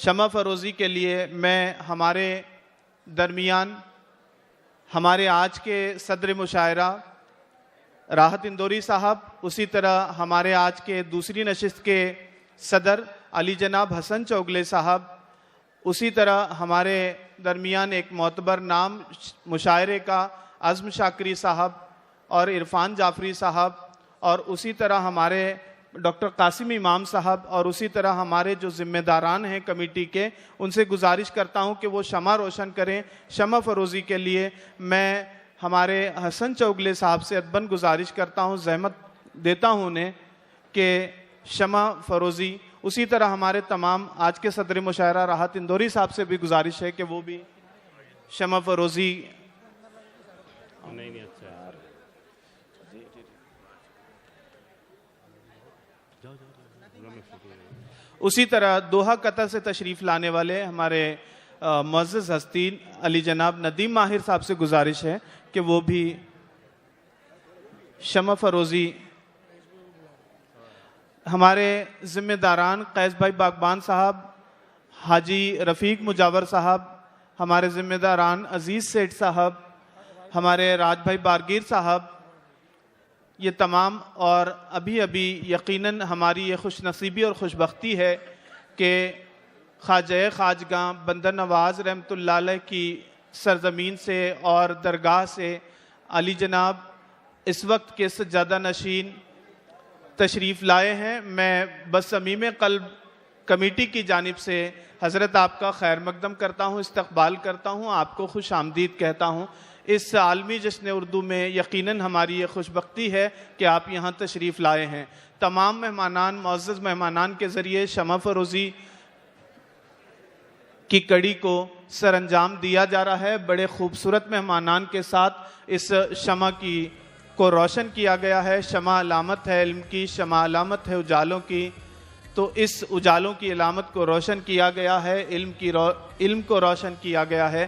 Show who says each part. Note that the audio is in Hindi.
Speaker 1: शमा फरोज़ी के लिए मैं हमारे दरमियान हमारे आज के सदर मुशायरा राहत इंदौरी साहब, उसी तरह हमारे आज के दूसरी नशिस्त के सदर अली जनाब हसन चौगले साहब, उसी तरह हमारे दरमियान एक मोतबर नाम मुशायरे का अज़्म शाकरी साहब और इरफान जाफरी साहब, और उसी तरह हमारे डॉक्टर कासिम इमाम साहब, और उसी तरह हमारे जो ज़िम्मेदारान हैं कमेटी के, उनसे गुजारिश करता हूं कि वो शमा रोशन करें। शमा फरोज़ी के लिए मैं हमारे हसन चौगले साहब से अदबन गुजारिश करता हूं, जहमत देता हूं उन्हें कि शमा फरोज़ी। उसी तरह हमारे तमाम आज के सदर मुशायरा राहत इंदौरी साहब से भी गुजारिश है कि वो भी शमा फरोज़ी।
Speaker 2: नहीं अच्छा यार,
Speaker 1: उसी तरह दोहा कतर से तशरीफ़ लाने वाले हमारे मुअज़्ज़ज़ हस्ती अली जनाब नदीम माहिर साहब से गुजारिश है कि वो भी शमा फरोज़ी। हमारे ज़िम्मेदारान कैस भाई बागबान साहब, हाजी रफ़ीक मुजावर साहब, हमारे ज़िम्मेदारान अज़ीज़ सेठ साहब, हमारे राज भाई बारगीर साहब, ये तमाम, और अभी अभी यकीनन हमारी ये खुशनसीबी और खुशबख्ती है कि ख्वाजा ख्वाजगां बंदर नवाज़ रहमतुल्लाह अलैह की सरज़मीन से और दरगाह से अली जनाब इस वक्त के सज्जादा नशीन तशरीफ़ लाए हैं। मैं बस समीम क़ल्ब कमेटी की जानिब से हज़रत आपका खैर मकदम करता हूँ, इस्तक़बाल करता हूँ, आपको खुश आमदीद कहता हूँ। इस आलमी जश्न उर्दू में यकीनन हमारी ये खुशबख्ती है कि आप यहाँ तशरीफ़ लाए हैं। तमाम मेहमानान, मुअज़्ज़ज़ मेहमानान के ज़रिए शमा फरोज़ी की कड़ी को सरअंजाम दिया जा रहा है। बड़े खूबसूरत मेहमानान के साथ इस शमा को रोशन किया गया है। शमा अलामत है इल्म की, शमा अलामत है उजालों की, तो इस उजालों की अलामत को रोशन किया गया है, इल्म को रोशन किया गया है।